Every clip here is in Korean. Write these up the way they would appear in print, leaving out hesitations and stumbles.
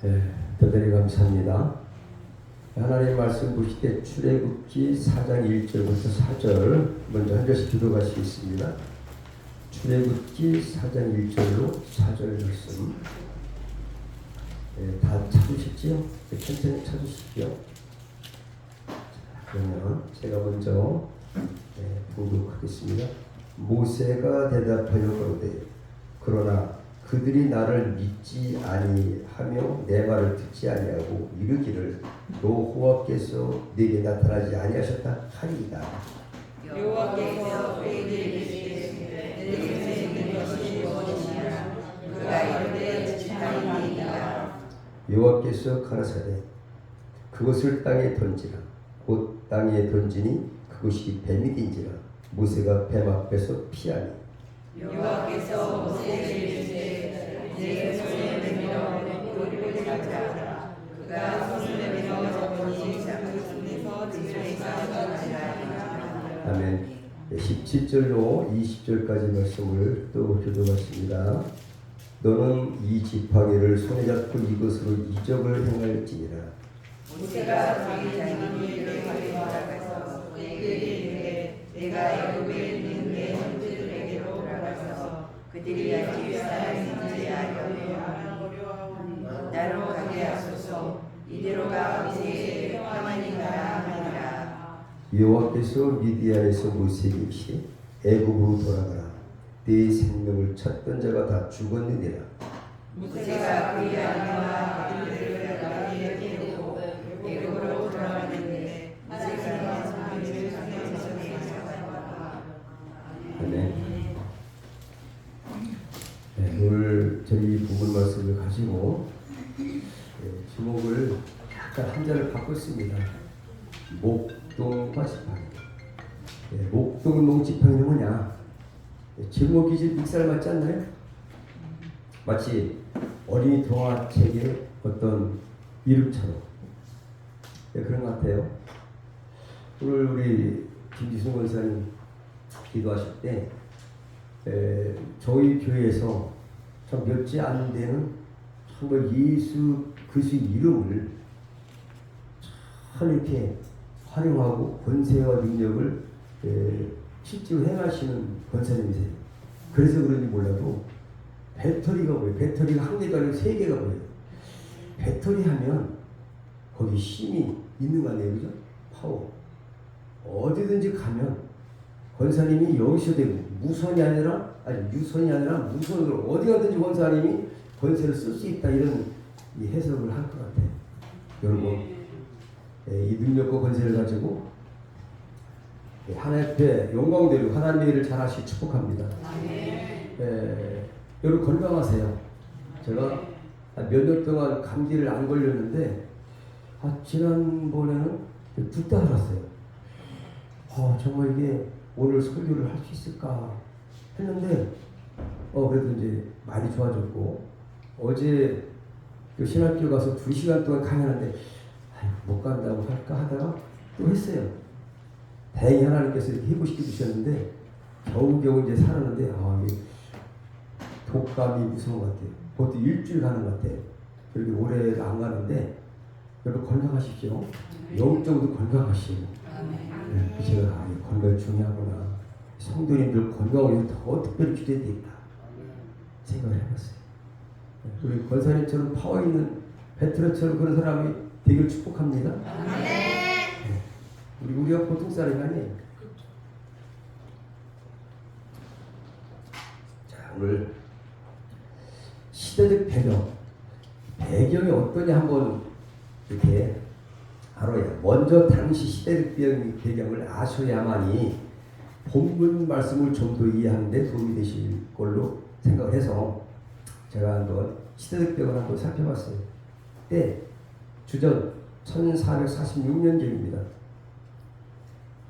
대단히 감사합니다. 하나님의 말씀 보실 때 출애굽기 4장 1절부터 4절 먼저 한 절씩 들어가시겠습니다. 출애굽기 4장 1절로 4절 말씀 다 찾으셨지요? 천천히 찾으십시오. 그러면 제가 먼저 봉독하겠습니다. 모세가 대답하여 가로되 그러나 그들이 나를 믿지 아니하며 내 말을 듣지 아니하고 이르기를 여호와께서 네게 나타나지 아니하셨다 하리이다. 여호와께서 그에게 이르시되 내게 있는 것이 무엇이냐 그가 이르되 지팡이니이다. 여호와께서 가라사대 그것을 땅에 던지라. 곧 땅에 던지니 그것이 뱀이 된지라. 모세가 뱀 앞에서 피하니 여호와께서 모세에게 이르시되 내 손을 내밀어 돌을 잡자. 그가 손을 내밀어 잡더니 잡은 손에서 지팡이가 떨어지라. 아멘. 17절로 20절까지 말씀을 또 교도했습니다. 너는 이 지팡이를 손에 잡고 이것으로 이적을 행할지니라. 모세가 자기 장인들에게 돌아가서 그에게 이르되 내가 애굽에 있는 내 형제들에게로 돌아가서 그들이 알지 사람인지 알려고 나로 가게 하소서. 이대로가 모세에게 평안히 가라 하니라. 여호와께서 미디안에서 모세에게 이르시되 애굽으로 돌아가라. 네 생명을 찾던 자가 다 죽었느니라. 모세가 그의 아내와 아들들을 나귀에 태우고 애굽으로 돌아갔는데 모세가 사람들을 성경에서 찾아왔다. 아멘. 오늘 저희 부분 말씀을 가지고 제목을 약간 한 자를 바꿨습니다. 목동과 지팡이. 목동 지팡이는 뭐냐? 제목이 좀 믹살 맞지 않나요? 마치 어린이 동화책의 어떤 이름처럼 그런 것 같아요. 오늘 우리 김지순 권사님 기도하실 때 저희 교회에서 참 몇지 않은 데는 정말 예수 그리스도의 이름을 참 이렇게 활용하고 권세와 능력을 실제로 행하시는 권사님이세요. 그래서 그런지 몰라도 배터리가 뭐예요? 배터리가 한 개가 아니고 세 개가 뭐예요? 배터리 하면 거기 힘이 있는 거 아니에요? 그죠? 파워. 어디든지 가면 권사님이 여기서 되고 무선이 아니라 유선이 아니라 무선으로 어디 가든지 권사님이 권세를 쓸 수 있다 이런 이 해석을 할 것 같아요. 여러분 이 능력과 권세를 가지고 하나님 앞에 영광 되고 하나님의 일을 잘하시기 축복합니다. 여러분 건강하세요. 제가 몇 년 동안 감기를 안 걸렸는데 지난번에는 듣다 알았어요. 정말 이게 오늘 설교를 할 수 있을까 했는데 그래도 이제 많이 좋아졌고 어제 그 신학교 가서 2시간 동안 강연하는데 못 간다고 할까 하다가 또 했어요. 다행히 하나님께서 이렇게 해보시게 주셨는데 겨우겨우 이제 살았는데 이게 독감이 무서운 것 같아요. 보통 일주일 가는 것 같아요. 그렇게 오래 안 가는데 여러분 건강하십시오. 영적으로 건강하시고 제가 건강 중요하구나. 성도님들 건강을 위해서 더 특별히 기도해야 되겠다 생각을 해봤어요. 우리 권사님처럼 파워 있는 베테랑처럼 그런 사람이 되길 축복합니다. 우리가 보통 사람이 아니에요. 자, 오늘 시대적 배경이 어떠냐 한번 이렇게 알아야. 먼저 당시 시대적 배경을 아셔야만이 본문 말씀을 좀 더 이해하는데 도움이 되실 걸로 생각을 해서 제가 한번 시대적 배경을 한번 살펴봤어요. 주전 1446년경입니다.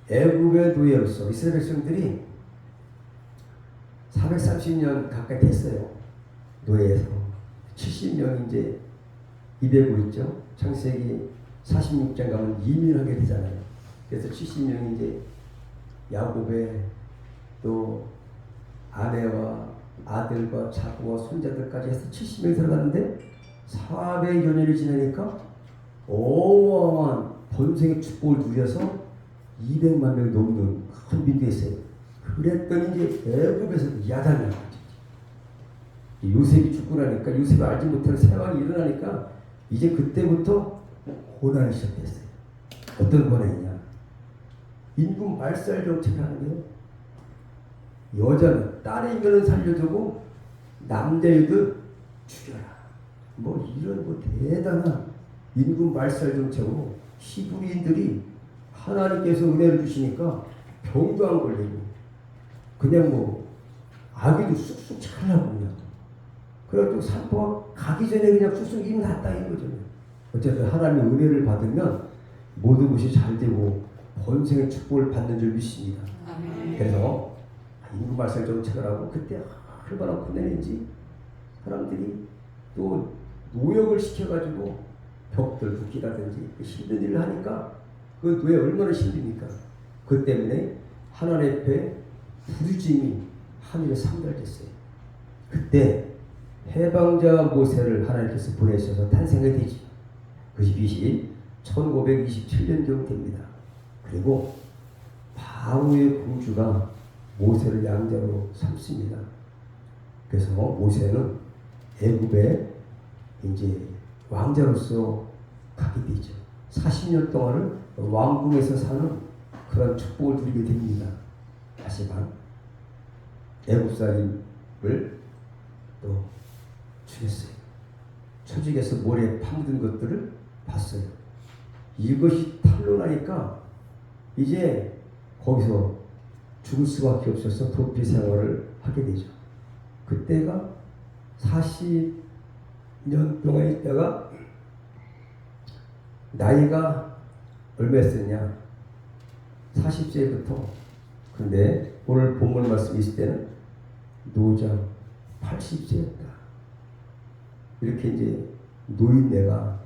애굽의 노예로서 이스라엘 백성들이 430년 가까이 됐어요. 노예에서 70명이 이제 이백으로 있죠. 창세기 46장 가면 이민하게 되잖아요. 그래서 70명이 이제 야곱의 또 아내와 아들과 자부와 손자들까지 해서 70명이 들어갔는데 400여 년이 지나니까 어마어마한 번성의 축복을 누려서 200만 명이 넘는 큰 민족이 있어요. 그랬더니 이제 애굽에서 야단을 맞았죠. 요셉이 죽고 나니까, 요셉이 알지 못하는 상황이 일어나니까 이제 그때부터 고난이 시작됐어요. 어떤 고난이냐? 인구 말살 정책을 하는데요. 여자는 딸이면 살려주고 남자애들 죽여라. 뭐 이런 뭐 대단한 인구 말살 정책으로 히브리인들이 하나님께서 은혜를 주시니까 병도 안 걸리고 그냥 뭐 아기도 쑥쑥 자라고 그냥. 그래가지고 산포가 가기 전에 그냥 쑥쑥 이미 났다 이거죠. 어쨌든 하나님의 은혜를 받으면 모든 것이 잘 되고 번성의 축복을 받는 줄 믿습니다. 아멘. 그래서 인구 말살 정책을 하고 그때 얼마나 고난인지 사람들이 또 노역을 시켜가지고 벽들 붓기라든지 힘든 일을 하니까 그 왜 얼마나 힘듭니까? 그 때문에 하나님 앞에 부르짐이 하늘에 상달됐어요. 그때 해방자 모세를 하나님께서 보내셔서 탄생이 되죠. 그것이 BC 1527년경 됩니다. 그리고 바로의 공주가 모세를 양자로 삼습니다. 그래서 모세는 애굽에 이제 왕자로서 가게 되죠. 40년 동안을 왕궁에서 사는 그런 축복을 누리게 됩니다. 하지만 애굽살림을 또 죽였어요. 초직에서 모래에 파묻은 것들을 봤어요. 이것이 탄로나니까 이제 거기서 죽을 수밖에 없어서 도피 생활을 하게 되죠. 그때가 40년 동안 있다가 나이가 얼마였었냐? 40세부터. 근데 오늘 본문 말씀 있을 때는 노장 80세였다. 이렇게 이제 노인네가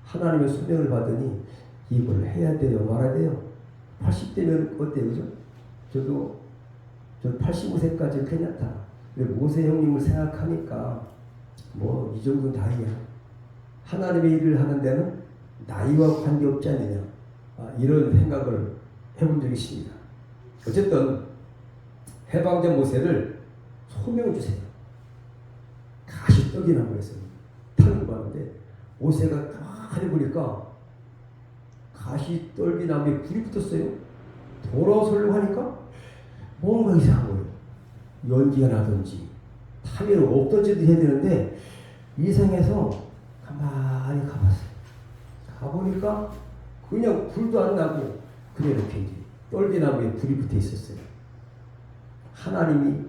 하나님의 소명을 받으니 이걸 해야 돼요, 말아야 돼요. 80대면 어때요, 그죠? 저 85세까지 괜찮다. 모세 형님을 생각하니까 뭐 이 정도는 다이야. 하나님의 일을 하는 데는 나이와 관계없지 않느냐. 이런 생각을 해본 적이 있습니다. 어쨌든 해방자 모세를 소명 주세요. 가시떡이나무에서 타는 거 하는데 모세가 가만히 보니까 가시떨기나무에 불이 붙었어요. 돌아서려고 하니까 뭔가 이상한 거예요. 연기가 나든지 타면 없던지도 해야 되는데 이상해서 가만히 가봤어요. 가보니까 그냥 불도 안 나고 그냥 이렇게 이제 떨기나무에 불이 붙어 있었어요. 하나님이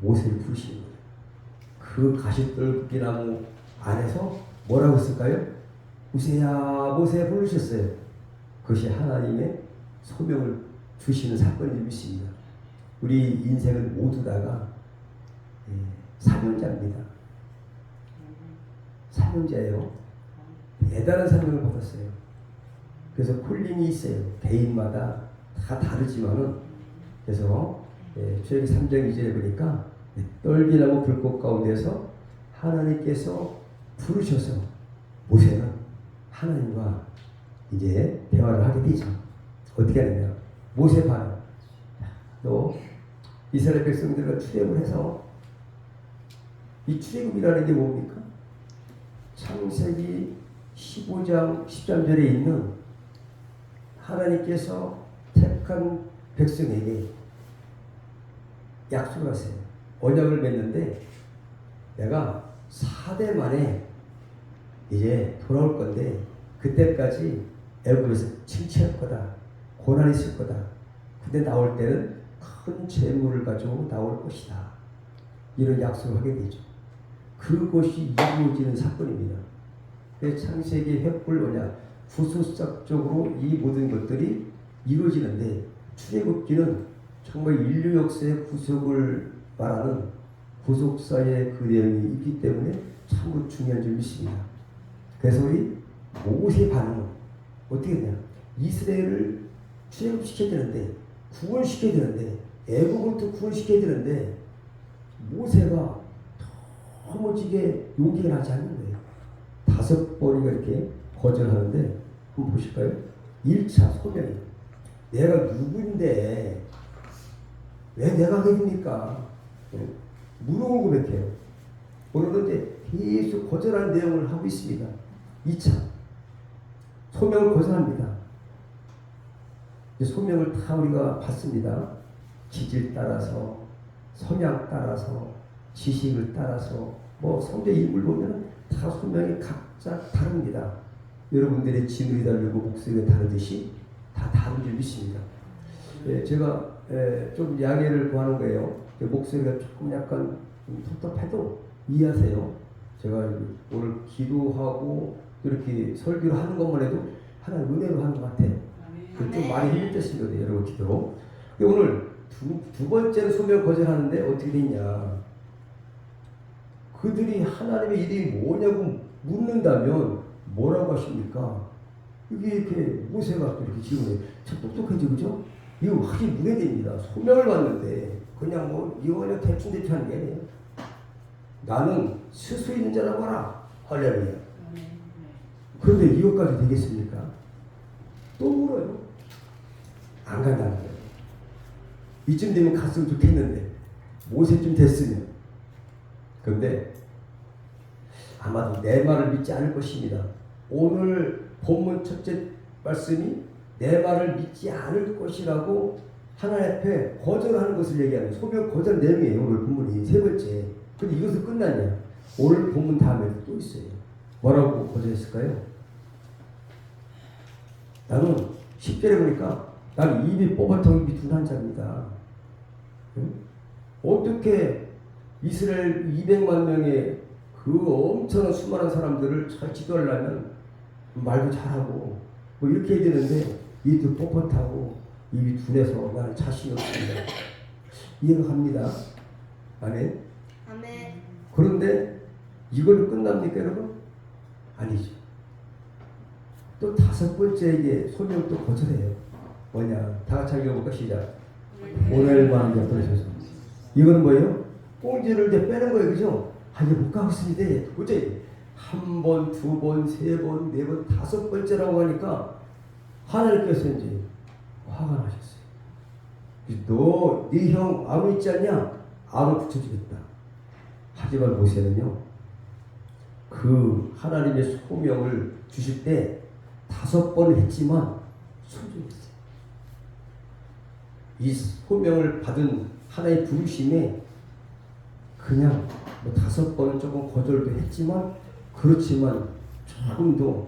모세를 부르시는 거예요. 그 가시떨기나무 안에서 뭐라고 했을까요? 모세야, 모세 부르셨어요. 그것이 하나님의 소명을 주시는 사건을 믿습니다. 우리 인생은 모두 다가 사명자입니다. 사명자예요. 대단한 사명을 받았어요. 그래서 콜링이 있어요. 개인마다 다 다르지만은 그래서 출애굽기 3장 2절에 보니까 떨기나무 불꽃 가운데서 하나님께서 부르셔서 모세는 하나님과 이제 대화를 하게 되죠. 어떻게 하느냐? 모세 봐요. 또 이스라엘 백성들과 출애굽을 해서 이 출애굽이라는 게 뭡니까? 창세기 15장 13절에 있는 하나님께서 택한 백성에게 약속을 하세요. 언약을 맺는데 내가 4대 만에 이제 돌아올 건데 그때까지 애굽에서 칭찬할 거다. 고난이 있을 거다. 근데 나올 때는 큰 재물을 가지고 나올 것이다. 이런 약속을 하게 되죠. 그것이 이루어지는 사건입니다. 창세기 횃불 언약 구속적으로 이 모든 것들이 이루어지는데 출애굽기는 정말 인류 역사의 구속을 말하는 구속사의 그 내용이 있기 때문에 참으로 중요한 줄 믿습니다. 그래서 우리 모세의 반응은 어떻게 되냐? 이스라엘을 출애굽시켜야 되는데 구원시켜야 되는데 애굽을 또 구원시켜야 되는데 모세가 도무지게 용기가 나지 않는 거예요. 5번이가 이렇게 거절하는데 한번 보실까요? 1차 소명이 내가 누구인데 왜 내가 하게 됩니까? 무릎을 고백해요. 오늘은 이제 계속 거절한 내용을 하고 있습니다. 2차 소명을 거절합니다. 소명을 다 우리가 받습니다. 기질 따라서, 성향 따라서, 지식을 따라서, 뭐 성경 인물 보면 다 소명이 각자 다릅니다. 여러분들의 지능이 다르고 목소리가 다르듯이 다 다른 줄 믿습니다. 제가 좀 양해를 구하는 거예요. 목소리가 조금 약간 텁텁해도 이해하세요. 제가 오늘 기도하고 이렇게 설교를 하는 것만 해도 하나의 은혜로 하는 것 같아요. 좀 많이 힘들었습니다, 여러분 기도. 오늘 두 번째는 소명 거절하는데 어떻게 됐냐? 그들이 하나님의 이름이 뭐냐고 묻는다면 뭐라고 하십니까? 이게 이렇게 모세가 이렇게 질문해. 참 똑똑해지, 그죠? 이거 확실히 문제됩니다. 소명을 받는데 그냥 뭐 이거 그냥 대충 하는 게 아니에요. 나는 스스 있는 자라고 하라. 할렐루야. 그런데 이것까지 되겠습니까? 또 물어요. 안 간다는 거예요. 이쯤 되면 갔으면 좋겠는데 모세쯤 됐으면. 그런데 아마도 내 말을 믿지 않을 것입니다. 오늘 본문 첫째 말씀이 내 말을 믿지 않을 것이라고 하나님 앞에 거절하는 것을 얘기하는 소명 거절 내용이에요. 오늘 본문이 세 번째. 근데 이것을 끝났냐? 오늘 본문 다음에도 또 있어요. 뭐라고 거절했을까요? 나는 10절에 보니까 나는 입이 뽑아통 입이 둔한 자입니다. 응? 어떻게 이스라엘 200만 명의 그 엄청난 수많은 사람들을 잘 지도하려면 말도 잘하고 뭐 이렇게 해야 되는데 입도 뻣뻣하고 입이 둔해서 나는 자신이 없습니다. 이해가 갑니다. 아멘. 아멘. 그런데 이걸로 끝납니까 여러분? 아니죠. 또 5번째 이게 소명 또 거절해요. 뭐냐? 다 같이 읽어볼까? 시작. 오늘만 들으셔서 이거는 뭐예요? 꽁지를 이제 빼는 거예요, 그죠? 아 이제 못 가고 있습니다. 어째 한 번, 두 번, 세 번, 네 번, 5번째라고 하니까 하나님께서 이제 화가 나셨어요. 너 네 형 아무 있지 않냐? 아무 붙여주겠다. 하지만 모세는요, 그 하나님의 소명을 주실 때 5번을 했지만 순종했어요. 이 소명을 받은 하나의 부르심에 그냥 뭐 5번은 조금 거절도 했지만 그렇지만 조금 더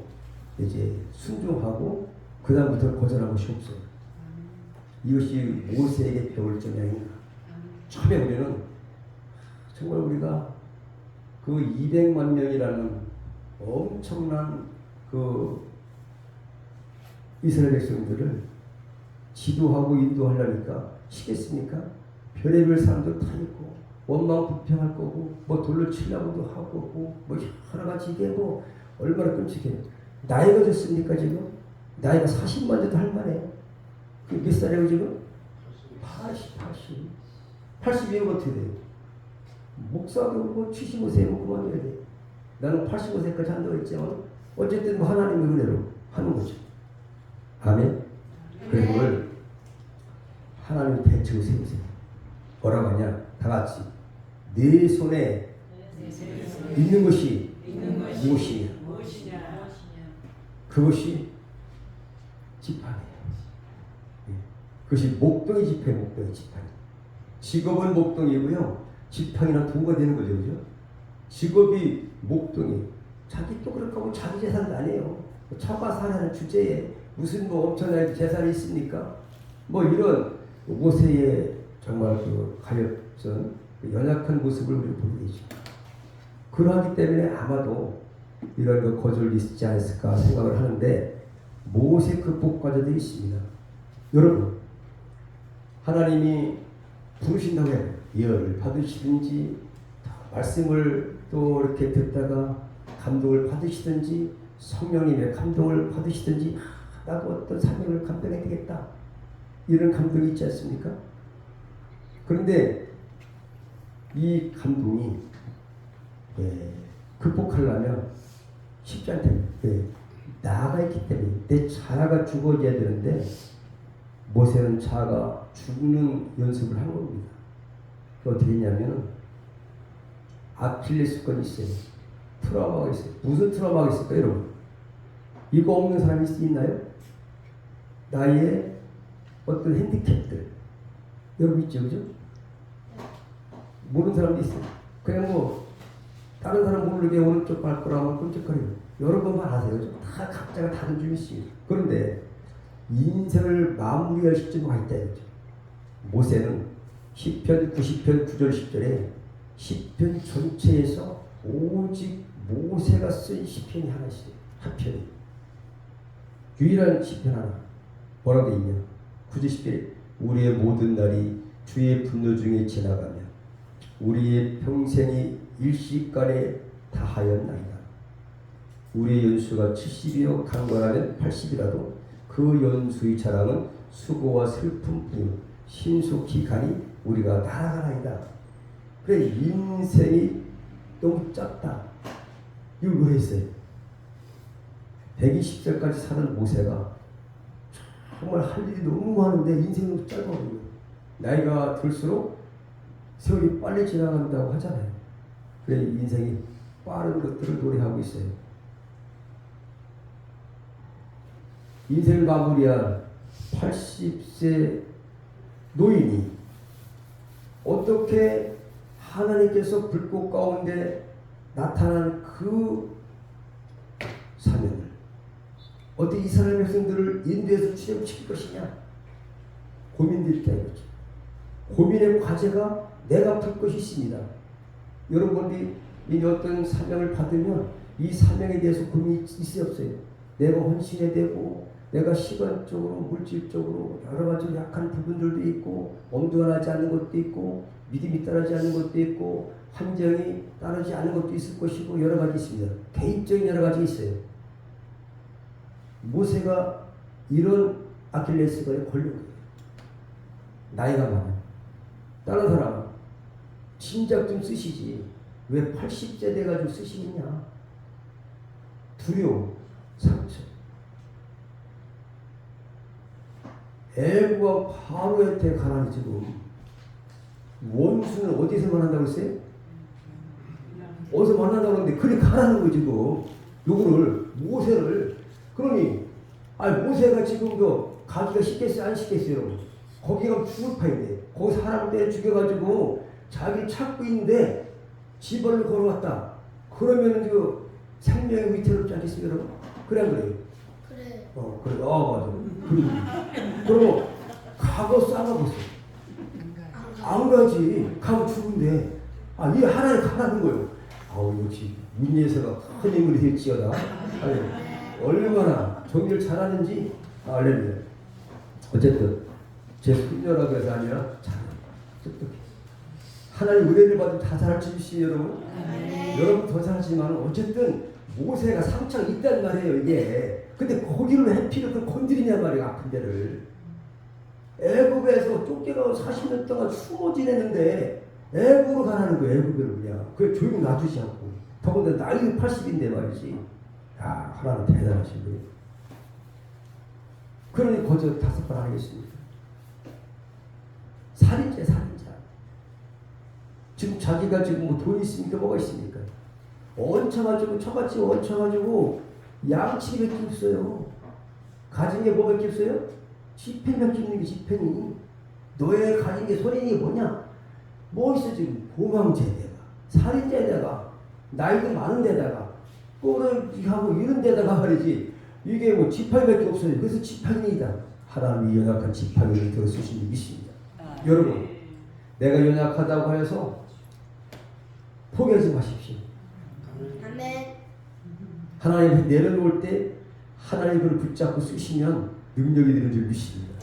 이제 순종하고 그 다음부터 거절한 것이 없어요. 이것이 모세에게 배울 점이 아닌가. 처음에 우리는 정말 우리가 그 200만 명이라는 엄청난 그 이스라엘 백성들을 지도하고 인도하려니까 시겠습니까? 별의별 사람들 다 있고 원망 불평할 거고 뭐 돌로 치려고도 하고 뭐 여러 가지 이게 뭐 얼마나 끔찍해요. 나이가 졌습니까 지금? 나이가 40만 돼도 할만해요. 몇 살이에요 지금? 80이면 어떻게 돼요? 목사도 뭐 75세면 그만둬야 돼. 나는 85세까지 한다고 했지만 어쨌든 뭐 하나님의 은혜로 하는 거죠. 아멘. 그래서 오늘 하나님 대책을 세우세요. 뭐라고 하냐? 다 같이 네 손에 있는 것이 무엇이냐? 그것이 지팡이에요. 그것이 목동의 지팡이, 목동의 지팡이. 직업은 목동이고요. 지팡이는 도구가 되는 거죠, 그죠? 직업이 목동이. 자기 또 그렇게 하고 자기 재산도 아니에요. 처가 사라는 주제에 무슨 뭐 엄청난 재산이 있습니까? 뭐 이런 모세의 정말 그 가엾은 연약한 모습을 우리가 보게 되죠. 그러하기 때문에 아마도 이런 그 거절이 있지 않았을까 생각을 하는데 모세 극복 과제도 있습니다. 여러분, 하나님이 부르신다고 해요. 예언을 받으시든지 말씀을 또 이렇게 듣다가 감동을 받으시든지 성령님의 감동을 받으시든지 나도 어떤 사명을 감당해야 되겠다. 이런 감동이 있지 않습니까? 그런데 이 감동이 극복하려면 쉽지 않다. 왜? 나가 있기 때문에 내 자아가 죽어져야 되는데 모세는 자아가 죽는 연습을 한 겁니다. 그 어떻게 했냐면 아킬레스건이 있어요. 트라우마가 있어요. 무슨 트라우마가 있을까요, 여러분? 이거 없는 사람이 있나요? 나의 어떤 핸디캡들 여러분 있죠, 그죠? 모르는 사람도 있어요. 그냥 뭐 다른 사람 모르게 오른쪽 발가락만 끔찍거리고 여러분만 아세요. 다 각자가 다른 점이 있습니다. 그런데 인생을 마무리할 시점이 와 있다 이거죠. 모세는 시편 90편 9절 10절에 시편 전체에서 오직 모세가 쓴 시편이 하나 있어요. 한 편이. 유일한 시편 하나. 뭐라고 되어 있냐? 9절 10절에 우리의 모든 날이 주의 분노 중에 지나가며 우리의 평생이 일시간에 다하였나이다. 우리의 연수가 70이요 강건하면 80이라도 그 연수의 자랑은 수고와 슬픔뿐 신속히 가니 우리가 날아가나이다. 그래 인생이 너무 짧다. 이걸 왜 했어요? 120살까지 사는 모세가 정말 할 일이 너무 많은데 인생이 너무 짧아요. 나이가 들수록 세월이 빨리 지나간다고 하잖아요. 그래 인생이 빠른 것들을 노래하고 있어요. 인생을 마무리한 80세 노인이 어떻게 하나님께서 불꽃 가운데 나타난 그 사명을 어떻게 이스라엘 백성들을 인도에서 출애굽시킬 것이냐 고민될 때 이거죠. 고민의 과제가 내가 풀 것이 있습니다. 여러분들이 이 어떤 사명을 받으면 이 사명에 대해서 고민이 있어요 없어요? 내가 헌신해야 되고 내가 시간적으로 물질적으로 여러 가지 약한 부분들도 있고 엄두가 나지 않는 것도 있고 믿음이 따르지 않는 것도 있고 환경이 따르지 않는 것도 있을 것이고 여러 가지 있습니다. 개인적인 여러 가지 있어요. 모세가 이런 아킬레스건에 걸린 거예요. 나이가 많아요. 다른 사람은 진작 좀 쓰시지 왜 80세 돼가지고 쓰시느냐. 두려움, 상처. 애굽과 바로한테 가라니 지금 원수는 어디서 만난다고 했어요? 어디서 만난다고 했는데 그래 가라는 거예요 지금. 요거를 모세를 그러니 모세가 지금 가기가 쉽겠어요 안 쉽겠어요? 거기가 죽을 판인데 거기 사람 때 죽여가지고 자기 찾고 있는데 지벌로 걸어왔다. 그러면은 그 생명이 위태롭지 않겠습니까 여러분? 그래 안 그래요? 그래. 그래. 맞아. 그러면 가고 싸워보세요. 안 가지. 가면 죽은데. 이 하나님 가라는 거예요. 역시 문예서가 큰 인물이 될지어다. 얼마나 정리를 잘하는지 알려줘요. 어쨌든 제 손녀라고 해서 아니라 잘해요. 똑똑해. 하나님 은혜를 받으면 다 잘할 줄 믿으시죠 여러분? 여러분 더 잘하지만 어쨌든 모세가 상처가 있단 말이에요 이게. 근데 거기를 해피를 건드리냐 말이에요. 아픈 데를. 애굽에서 쫓겨나고 40년 동안 숨어 지냈는데 애굽으로 가라는 거예요. 애굽으로 그냥. 그게 조용히 놔주지 않고. 더군다나 나이 80인데 말이지. 야 하나님 대단하신 거예요. 그러니 거저 5번 하겠습니다. 살인자. 지금 자기가 지금 뭐 돈 있습니까? 뭐가 있습니까? 얹혀가지고 처같이 얹혀가지고 양치기밖에 없어요. 가진 게 뭐밖에 없어요? 지폐밖에 있는 게 지폐니. 너의 가진 게 소린이 뭐냐? 뭐 있어 지금? 도망제대가 살인자에다가 나이도 많은 데다가 꼬르하고 이런 데다가 말이지. 이게 뭐 지팡이밖에 없어요. 그래서 지팡이다. 하나님이 연약한 지팡이를 들어 쓰신 믿습니다. 여러분 내가 연약하다고 해서 포기하지 마십시오. 아멘. 하나님 내려놓을 때 하나님 그를 붙잡고 쓰시면 능력이 되는 줄 믿습니다.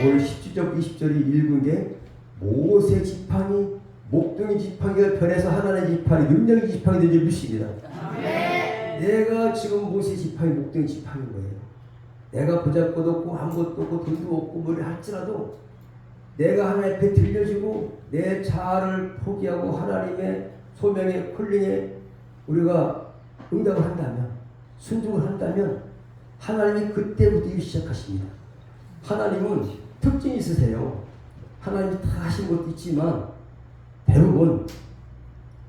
오늘 10절 20절이 읽은 게 모세 지팡이 목동이 지팡이가 변해서 하나님의 지팡이 능력의 지팡이 되는 줄 믿습니다. 내가 지금 모세 지팡이 목동이 지팡이인 거예요. 내가 보잘것 없고 아무것도 없고 돈도 없고 뭘 할지라도 내가 하나님 앞에 들려지고 내 자아를 포기하고 하나님의 소명의 콜링에 우리가 응답을 한다면, 순종을 한다면 하나님이 그때부터 일을 시작하십니다. 하나님은 특징이 있으세요. 하나님이 다 하신 것도 있지만 대부분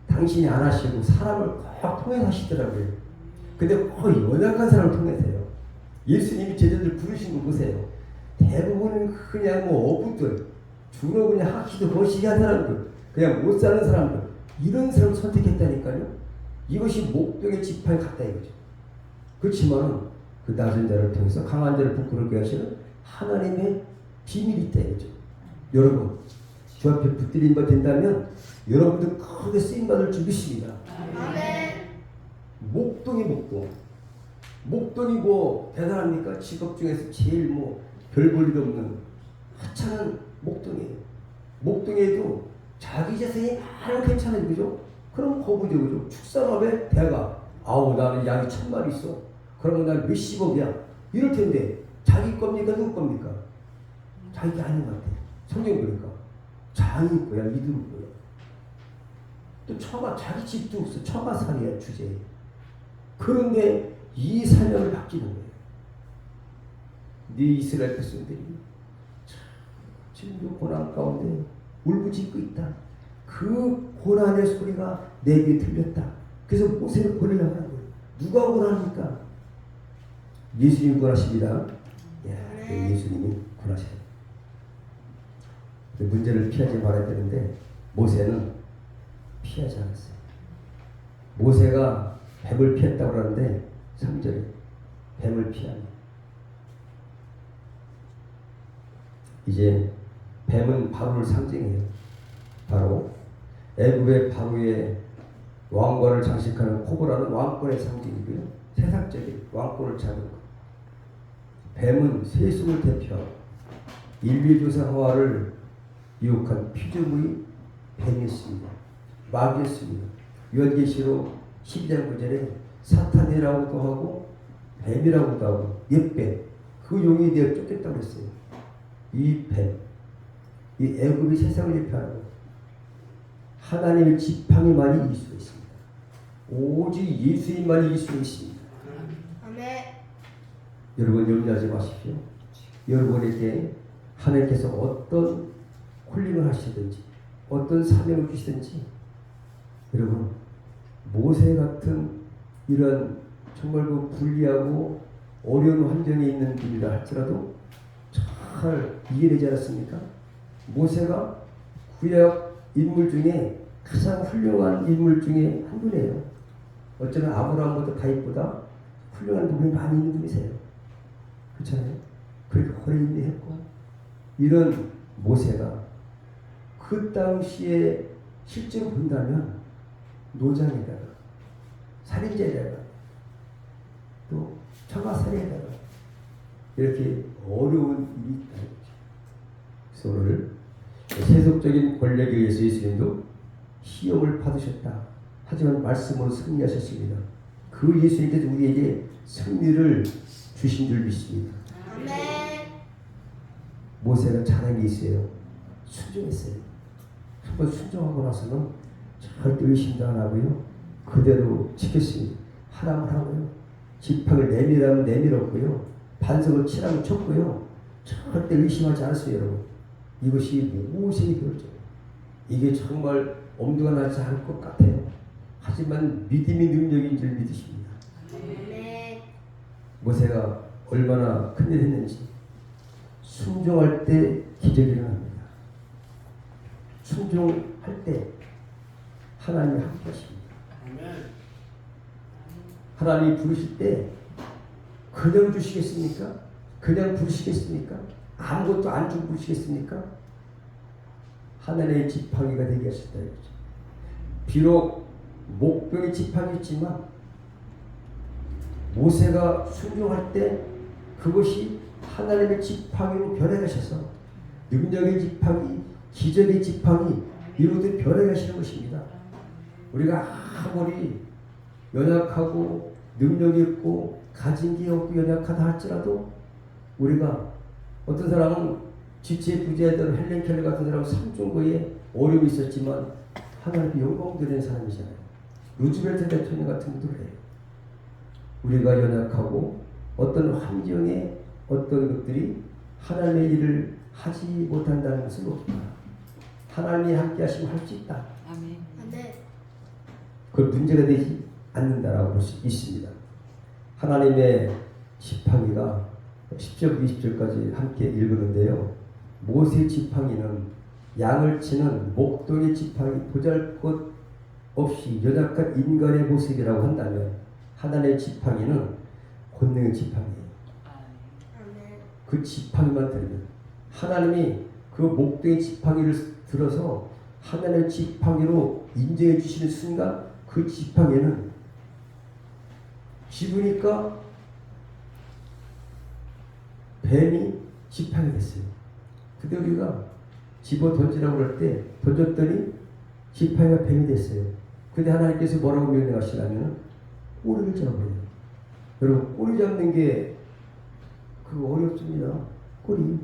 당신이 안 하시고 사람을 꼭 통해서 하시더라고요. 근데 거의 연약한 사람을 통해서요. 예수님이 제자들 부르신 거 보세요. 대부분은 그냥 어부들, 주로 그냥 하기도 거시기 한 사람들, 그냥 못 사는 사람들, 이런 사람을 선택했다니까요. 이것이 목동의 지팡이 같다 이거죠. 그렇지만 그 낮은 자를 통해서 강한 자를 부끄럽게 하시는 하나님의 비밀이 있다 이거죠. 여러분, 주 앞에 붙들린 바 된다면 여러분도 크게 쓰임받을 줄 믿습니다. 아멘. 목동이 목동이 대단합니까? 직업 중에서 제일 별 볼 일 없는 하찮은 목동이에요. 목동에도 자기 재산이 많으면 괜찮아요, 그죠? 그럼 거부죠, 그죠? 축산업의 대가, 나는 양이 1000마리 있어. 그러면 난 몇십억이야. 이럴 텐데 자기 겁니까, 누구 겁니까? 자기가 아닌 것 같아요. 성경 보니까 장이 있고야, 이들 있고요. 또 자기 집도 없어. 처가살이야, 주제에. 그런데 이 사명을 맡기는 거예요. 네 이스라엘 백성들이 지금도 고난 가운데 울부짖고 있다. 그 고난의 소리가 내 귀에 들렸다. 그래서 모세를 보내려고 하는 거예요. 누가 고난합니까? 예수님이 고난하십니다. 예수님이 고난하셔요. 문제를 피하지 말아야 되는데 모세는 피하지 않았어요. 모세가 뱀을 피했다고 하는데 3절에 뱀을 피하니, 이제 뱀은 바로를 상징해요. 바로 애굽의 바로의 왕관을 장식하는 코브라는 왕권의 상징이고요. 세상적인 왕권을 잡은 것. 뱀은 세속을 대표하고 인류의 조상 하와를 유혹한 피조물이 뱀이었습니다. 마귀였습니다. 요한계시록 12장 9절에 사탄이라고도 하고 뱀이라고도 하고 옛뱀, 그 용이 되어 쫓겼다고 했어요. 이 뱀, 이 애굽이 세상을 대표하는 하나님의 지팡이만이 이길 수 있습니다. 오직 예수님만이 이길 수 있습니다. 아멘. 여러분 염려하지 마십시오. 여러분에게 하나님께서 어떤 콜링을 하시든지 어떤 사명을 주시든지, 여러분 모세 같은 이런 정말 불리하고 어려운 환경에 있는 분이라 할지라도 잘 이해되지 않았습니까? 모세가 구약 인물 중에 가장 훌륭한 인물 중에 한 분이에요. 어쩌면 아브라함보다 다윗보다 훌륭한 부분이 많이 있는 분이세요. 그렇잖아요? 그렇게 오래 인내했고, 이런 모세가 그 당시에 실제로 본다면 노장에다가 살인자에다가 또 처가살이에다가 이렇게 어려운 일이 있다. 그래서 오늘 세속적인 권력에 의해서 예수님도 시험을 받으셨다. 하지만 말씀으로 승리하셨습니다. 그 예수님께서 우리에게 승리를 주신 줄 믿습니다. 아멘. 모세는 잘한 게 있어요. 순종했어요. 한번 순종하고 나서는 절대 의심도 안 하고요. 그대로 지켰습니다. 하라면 하고요. 지팡이를 내밀라면 내밀었고요. 반석을 치라면 쳤고요. 절대 의심하지 않았어요, 여러분. 이것이 모세의 결정이에요. 이게 정말 엄두가 나지 않을 것 같아요. 하지만 믿음이 능력인 줄 믿으십니다. 아멘. 모세가 얼마나 큰일 했는지, 순종할 때 기적이 일어납니다. 순종할 때 하나님이 함께 하십니다. 하나님이 부르실 때 그냥 주시겠습니까? 그냥 부르시겠습니까? 아무것도 안 주고 부르시겠습니까? 하나님의 지팡이가 되게 하셨다 이거죠. 비록 목병의 지팡이였지만 모세가 순종할 때 그것이 하나님의 지팡이로 변해가셔서 능력의 지팡이, 기적의 지팡이, 이로도 변해가시는 것입니다. 우리가 아무리 연약하고 능력이 있고 가진 게 없고 연약하다 할지라도, 우리가 어떤 사람은 지체 부재하던 헬렌 켈러 같은 사람은 삼중고에 어려움이 있었지만 하나님께 영광 드리는 사람이잖아요. 루즈벨트 대통령 같은 분도 그래요. 우리가 연약하고 어떤 환경에 어떤 것들이 하나님의 일을 하지 못한다는 것은 없다. 하나님이 함께 하시면 할 수 있다. 아멘. 아멘. 그걸 문제가 되지 않는다라고 볼 수 있습니다. 하나님의 지팡이가 10절 20절까지 함께 읽었는데요. 모세 지팡이는 양을 치는 목동의 지팡이 보잘것 없이 연약한 인간의 모습이라고 한다면 하나님의 지팡이는 권능의 지팡이예요. 아멘. 그 지팡이만 들면 하나님이 그 목동의 지팡이를 들어서 하나님의 지팡이로 인정해 주시는 순간 그 지팡이는 집으니까 뱀이 지팡이 됐어요. 근데 우리가 집어 던지라고 그럴 때 던졌더니 지팡이가 뱀이 됐어요. 근데 하나님께서 뭐라고 명령하시냐면 꼬리를 잡아요. 여러분 꼬리 잡는 게 그거 어렵습니다. 꼬리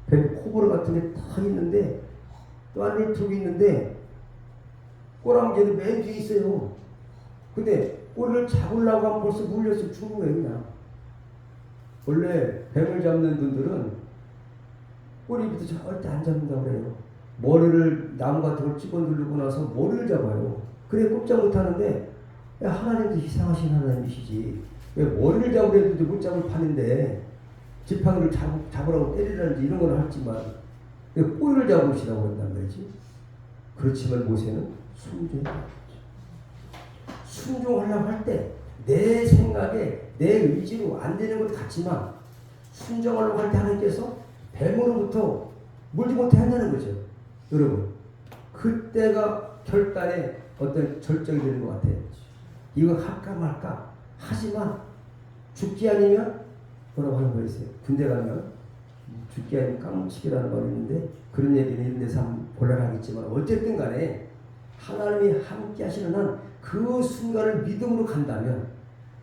뱀 코보르 같은 게 다 있는데 또 안에 툭이 있는데 꼬랑지는 맨 뒤에 있어요. 근데 꼬리를 잡으려고 하면 벌써 물려서 죽는 거예요. 그냥 원래 뱀을 잡는 분들은 꼬리부터 절대 안 잡는다고 그래요. 머리를 나무 같은 걸 집어 누르고 나서 머리를 잡아요. 그래 꼼짝 못하는데 하나님도 이상하신 하나님이시지 왜 머리를 잡으려도 못 잡을 판인데 지팡이를 잡으라고 때리라는지 이런 걸 하지만 왜 꼬리를 잡으시라고 한단 말이지. 그렇지만 모세는 순종하려고 할 때 내 생각에 내 의지로 안 되는 것 같지만 순종하려고 할 때 하나님께서 뱀으로부터 물지 못해 한다는 거죠. 여러분 그때가 결단의 어떤 절정이 되는 것 같아요. 이거 할까 말까 하지만 죽기 아니면 뭐라고 하는 거 있어요. 군대 가면 죽기 아니면 깜찍이라는 말이 있는데 그런 얘기는 이런 데서 한번 곤란하겠지만 어쨌든 간에 하나님이 함께 하시는 한 그 순간을 믿음으로 간다면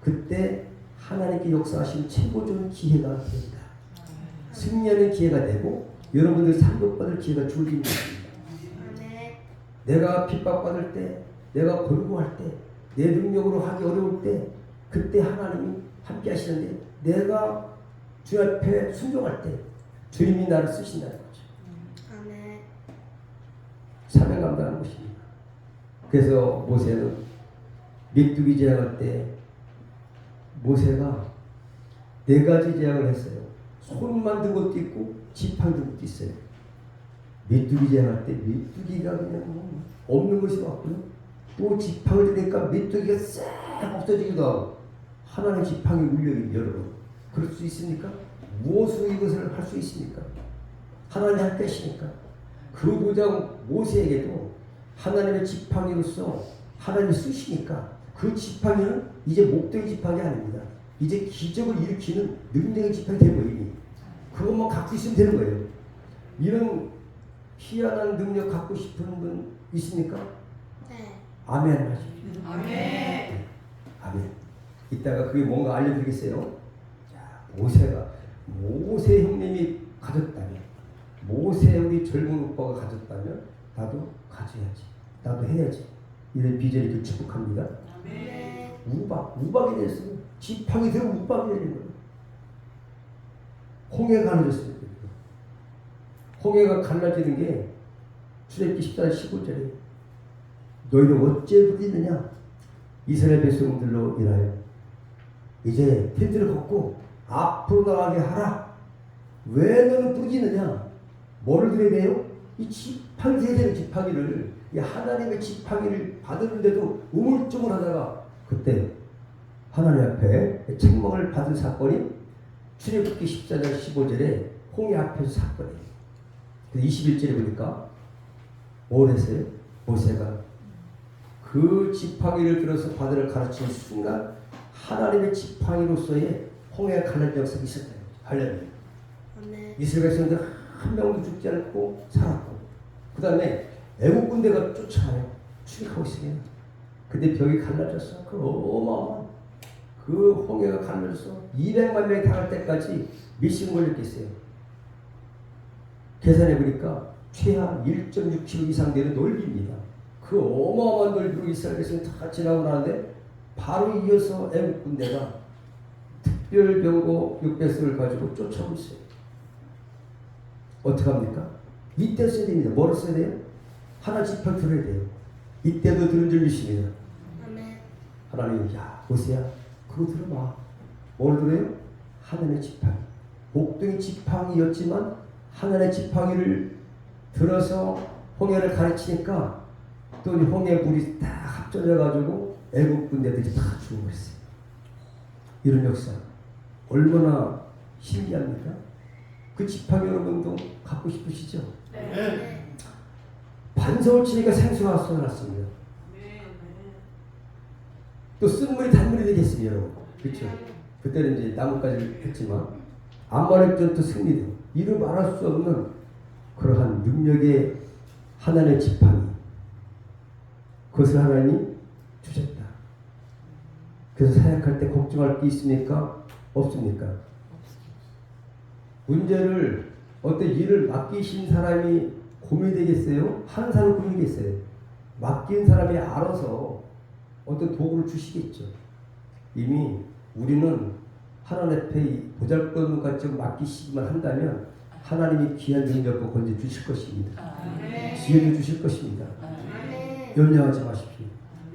그때 하나님께 역사하시는 최고 좋은 기회가 됩니다. 승리하는 기회가 되고 여러분들 상급받을 기회가 주어진 것입니다. 아멘. 내가 핍박받을 때 내가 권고할 때 내 능력으로 하기 어려울 때 그때 하나님이 함께 하시는데 내가 주 앞에 순종할 때 주님이 나를 쓰신다는 거죠. 아멘. 사명 감당하는 것입니다. 그래서 모세는 메뚜기 제약할 때 모세가 4가지 제약을 했어요. 손만 든 것도 있고 지팡이 든 것도 있어요. 메뚜기 제약할 때 메뚜기가 그냥 없는 것이 왔고요. 또 지팡이를 드니까 메뚜기가 싹 없어지기도 하고 하나님의 지팡이 물력이 여러분 그럴 수 있습니까? 무엇으로 이것을 할 수 있습니까? 하나님 함께 하시니까 그 보장 모세에게도 하나님의 지팡이로서 하나님이 쓰시니까 그 지팡이는 이제 목적의 지팡이 아닙니다. 이제 기적을 일으키는 능력의 지팡이 되어버리니 그것만 갖고 있으면 되는 거예요. 이런 희한한 능력 갖고 싶은 분 있습니까? 네. 아멘 하십시오. 아멘. 아멘. 이따가 그게 뭔가 알려드리겠어요. 자, 모세 형님이 가졌다면 모세 우리 젊은 오빠가 가졌다면 나도 가져야지. 나도 해야지. 이런 비전이 그 축복합니다. 아멘. 우박이 됐어요. 지팡이 들어 우박이 되는 거예요. 홍해가 갈라졌습니다. 홍해가 갈라지는 게 출애굽기 14장 15절에 너희는 어째 부리느냐 이스라엘 백성들로 인하여 이제 텐트를 걷고 앞으로 나가게 하라. 왜 너는 부르짖느냐? 뭐를 드려야 돼요? 이 지팡이 드려야 되는 지팡이를 이 하나님의 지팡이를 받았는데도 우물쭈물하다가 그때 하나님 앞에 책망을 받은 사건이 출애굽기 14장 15절에 홍해 앞에서 사건이에요. 21절에 보니까 뭘 했어요? 모세가 그 지팡이를 들어서 바다를 가르치는 순간 하나님의 지팡이로서의 홍해가 갈라진 역사가 있었다. 할렐루야. 아멘. 이스라엘 백성들 한 명도 죽지 않고 살았고 그 다음에 애국 군대가 쫓아와요. 출입하고 있으면 근데 벽이 갈라졌어. 그 어마어마한 그 홍해가 갈라져서 200만 명이 당할 때까지 몇 시간 걸렸겠어요. 계산해보니까 최하 1.6km 이상 되는 넓이입니다. 그 어마어마한 넓이로 이스라엘 백성이 다 지나고 나는데 바로 이어서 애국 군대가 특별병고 600석을 가지고 쫓아오고 있어요. 어떻게 합니까? 이때 써야 됩니다. 뭐를 써야 돼요? 하나 지팡 들어야 돼요. 이때도 들은 줄 믿습니다. 아멘. 하나님, 야, 보세요. 그거 들어봐. 뭘 들어요? 하늘의 지팡이. 목동이 지팡이였지만 하늘의 지팡이를 들어서 홍해를 가르치니까 또 홍해 물이 다 합쳐져가지고 애국 군대들이 다 죽어버렸어요. 이런 역사 얼마나 신기합니까? 그 지팡이 여러분도 갖고 싶으시죠? 네. 반석을 치니까 생수가 쏟아났습니다. 또 쓴물이 단물이 되겠습니다, 여러분. 그렇죠? 그때는 이제 나뭇가지를 했지만 아말렉전투 승리도 이루 말할 수 없는 그러한 능력의 하나님의 지팡이, 그것을 하나님이 주셨다. 그래서 사역할 때 걱정할 게 있습니까? 없습니까? 문제를 어떤 일을 맡기신 사람이 고민이 되겠어요? 하는 사람은 고민이겠어요? 맡긴 사람이 알아서 어떤 도구를 주시겠죠. 이미 우리는 하나님 앞에 보잘것없는 것처럼 맡기시기만 한다면 하나님이 귀한 능력과 권세 주실 것입니다. 지혜도 주실 것입니다. 아멘. 염려하지 마십시오.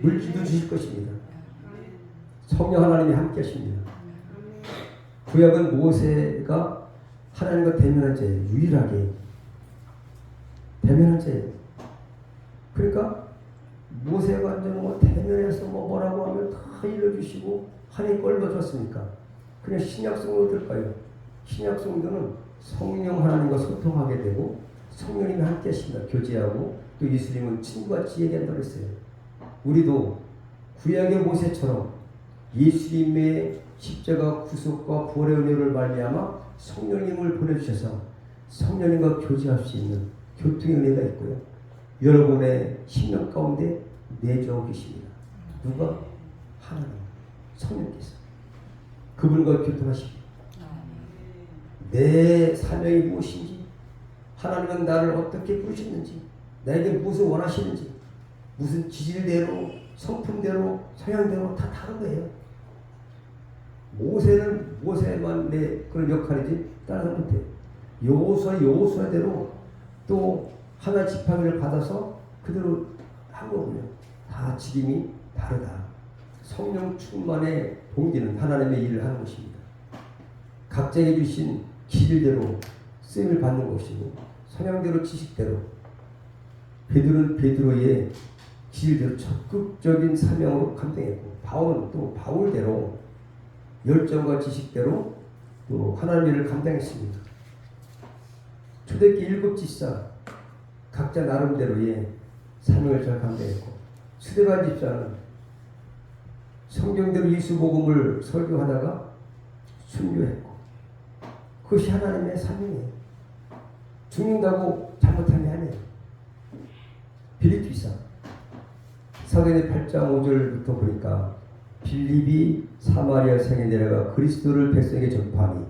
물질도 주실 것입니다. 성령 하나님이 함께 하십니다. 구약은 모세가 하나님과 대면한 자예요. 유일하게 대면한 자예요. 그러니까 모세가 이제 뭐 대면해서 뭐라고 하면 다 일러주시고 하나님 걸 넣어줬습니까? 그냥 신약 성도들까요? 신약 성도는 성령 하나님과 소통하게 되고 성령님이 함께 하십니다. 교제하고 또 예수님은 친구같이 얘기한다고 했어요. 우리도 구약의 모세처럼 예수님의 십자가 구속과 부활의 은혜를 말미암아 성령님을 보내주셔서 성령님과 교제할 수 있는 교통의 은혜가 있고요. 여러분의 심령 가운데 내주하고 계십니다. 누가? 하나님, 성령께서 그분과 교통하십니다. 내 사명이 무엇인지, 하나님은 나를 어떻게 부르셨는지, 나에게 무엇을 원하시는지, 무슨 기질대로, 성품대로, 성향대로 다 다른 거예요. 모세는 모세만 내 그런 역할이지 다른 사람 못해요. 여호수아대로 또 하나 지팡이를 받아서 그대로 한 거군요. 다 직임이 다르다. 성령 충만의 동기는 하나님의 일을 하는 것입니다. 각자에게 주신 기질대로 쓰임을 받는 것이고 성향대로 지식대로 베드로는 베드로의 기질대로 적극적인 사명으로 감당했고 바울은 또 바울대로 열정과 지식대로 또 하나님의 일을 감당했습니다. 초대교회 7 집사 각자 나름대로의 사명을 잘 감당했고 스데반 집사는 성경대로 예수 복음을 설교하다가 순교했고 그것이 하나님의 사명이에요. 죽는다고 잘못하면 아니에요. 빌립 집사 사도행전 8장 5절부터 보니까 빌립이 사마리아 성에 내려가 그리스도를 백성에게 전파하니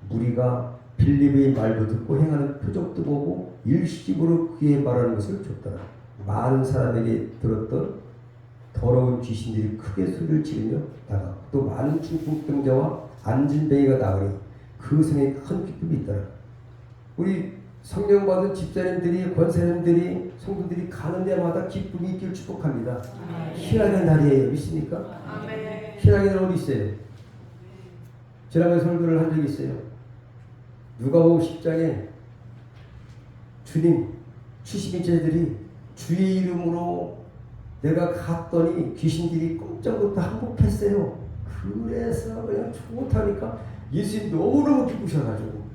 무리가 빌립의 말도 듣고 행하는 표적도 보고 일시집으로 그의 말하는 것을 줬더라. 많은 사람에게 들었던 더러운 귀신들이 크게 소리를 지르며 나가 또 많은 중풍병자와 안진뱅이가 나으니 그 성에 큰 기쁨이 있더라. 우리 성령 받은 집사님들이 권사님들이 성도들이 가는 데마다 기쁨이 있기를 축복합니다. 희락의 날이에요. 믿습니까? 희락의 날 어디 있어요? 지난번에 설교를 한 적이 있어요. 누가복음 10장에 주님 70인자들이 주의 이름으로 내가 갔더니 귀신들이 꼼짝부터 항복했어요. 그래서 그냥 좋다니까 예수님 너무너무 기쁘셔가지고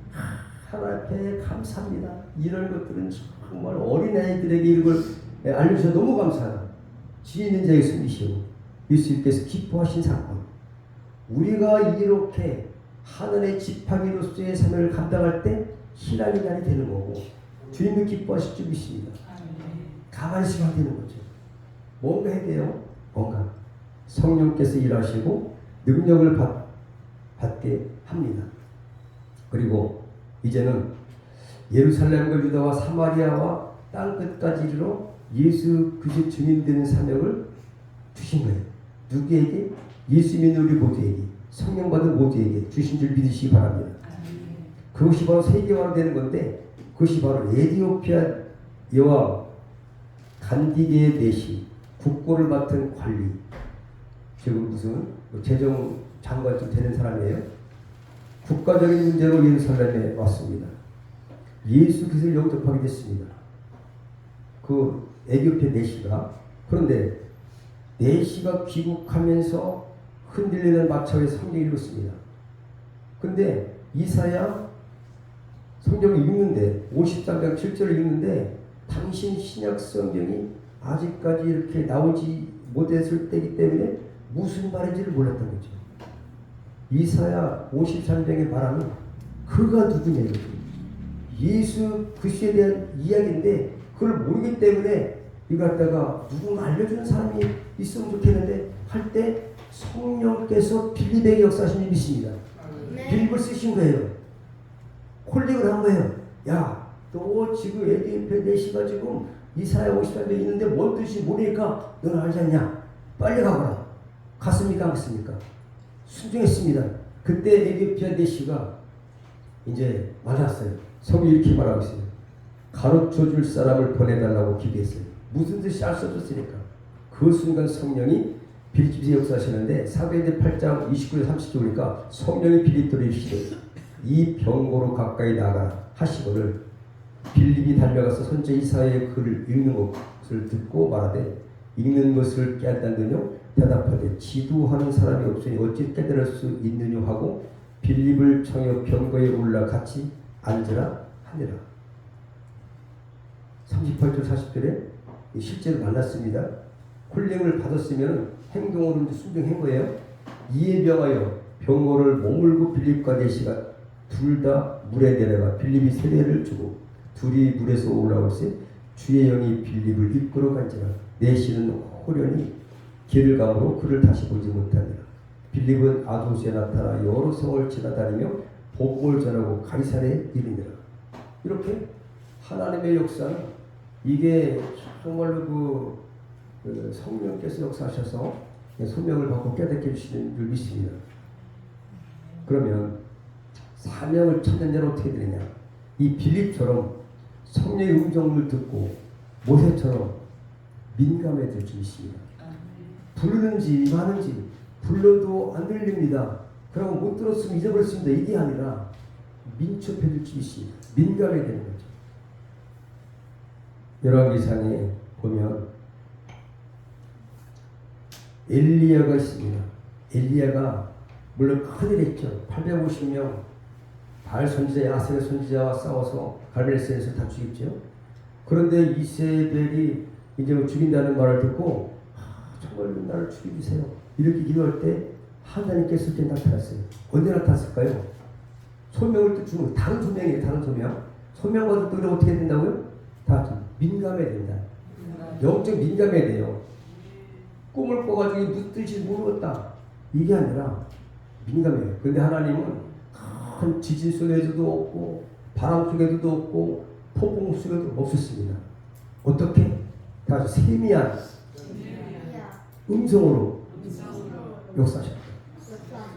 하나님 앞에 감사합니다. 이런 것들은 정말 어린아이들에게 이런 걸 알려주셔서 너무 감사하다. 지혜 있는 자에게 숨기시고 예수님께서 기뻐하신 사건. 우리가 이렇게 하늘의 지팡이로서의 사명을 감당할 때 희락의 날이 되는 거고 주님을 기뻐하실 줄 믿습니다. 가만히 있으면 되는 거죠. 뭔가 해야 돼요. 뭔가 성령께서 일하시고 능력을 받게 합니다. 그리고 이제는 예루살렘과 유다와 사마리아와 땅끝까지 이르러 예수 그리스도의 증인되는 사명을 주신 거예요. 누구에게? 예수 믿는 우리 모두에게 성령 받은 모두에게 주신 줄 믿으시기 바랍니다. 그것이 바로 세계화로 되는 건데 그것이 바로 에티오피아 여왕 간디게의 내시 국고를 맡은 관리 지금 무슨 재정 장관쯤 되는 사람이에요. 국가적인 문제로 예루살렘에 왔습니다. 예수 그리스도를 영접하게 됐습니다. 그 에티오피아 내시가 그런데 내시가 귀국하면서 흔들리는 마차에 성경을 읽었습니다. 근데 이사야 성경을 읽는데 53장 7절을 읽는데 당신 신약 성경이 아직까지 이렇게 나오지 못했을 때이기 때문에 무슨 말인지를 몰랐던 거죠. 이사야 53장에 말하는 그가 누구냐 예수 그리스도에 대한 이야기인데 그걸 모르기 때문에 이거 갖다가 누군가 알려주는 사람이 있으면 좋겠는데 할 때 성령께서 빌립에게 역사하신 줄 믿습니다. 빌립을 쓰신 거예요. 콜링을 한 거예요. 야, 너 지금 에티오피아 내시가 지금 이사야 53장에 있는데 뭔 뜻인지 모르니까 너는 알지 않냐? 빨리 가거라. 갔습니까? 안 갔습니까? 순종했습니다. 그때 에티오피아 내시가 이제 만났어요. 성이 이렇게 말하고 있어요. 가르쳐 줄 사람을 보내달라고 기도했어요. 무슨 뜻이 알 수 없었으니까. 그 순간 성령이 빌립에 역사하시는데 사도행전 8장 29절 30절 보니까 성령이 빌립도를 이르시되 이 병고로 가까이 나가라 하시거늘 빌립이 달려가서 선제 이사야의 글을 읽는 것을 듣고 말하되 읽는 것을 깨닫느냐 대답하되 지도하는 사람이 없으니 어찌 깨달을 수 있느냐 하고 빌립을 청여 병거에 올라 같이 앉으라 하니라. 38절 40절에 실제로 만났습니다. 콜링을 받았으면 행동으로 순종한 거예요. 이에 병하여 병거를 머물고 빌립과 내시가 둘 다 물에 내려가 빌립이 세례를 주고 둘이 물에서 올라올세 주의 영이 빌립을 이끌어 간지라 내시는 호련히 길을 가므로 그를 다시 보지 못하니라. 빌립은 아도스에 나타나 여러 성을 지나다니며 복음을 전하고 가이사랴에 이르니라. 이렇게 하나님의 역사는 이게 정말로 그 성령께서 역사하셔서 소명을 받고 깨닫게 해주시는 줄 믿습니다. 그러면 사명을 찾는 자는 어떻게 되느냐? 이 빌립처럼 성령의 음성을 듣고 모세처럼 민감해질 줄 믿습니다. 부르는지 마는지 불러도 안 들립니다. 그러면 못 들었으면 잊어버렸습니다. 이게 아니라 민첩해질 줄 믿습니다. 민감해야 되는 거죠. 열왕기상에 보면 엘리야가 있습니다. 엘리야가 물론 큰일했죠. 850명 바알 선지자, 야셀 선지자와 싸워서 갈멜산에서 다 죽였죠. 그런데 이세벨이 이제 죽인다는 말을 듣고 정말 나를 죽여주세요. 이렇게 기도할 때 하나님께서 그때 나타났어요. 언제 나타났을까요? 소명을 또 주는 다른 소명이에요. 다른 소명. 소명 받을 때 우리가 어떻게 된다고요? 다 민감해야 된다. 영적 민감해야 돼요. 꿈을 꿔가지고 무슨 뜻인지 모르겠다. 이게 아니라 민감해요. 그런데 하나님은 큰 지진 속에서도 없고 바람 속에도 없고 폭풍 속에도 없었습니다. 어떻게? 아주 세미한 음성으로 역사하셨다.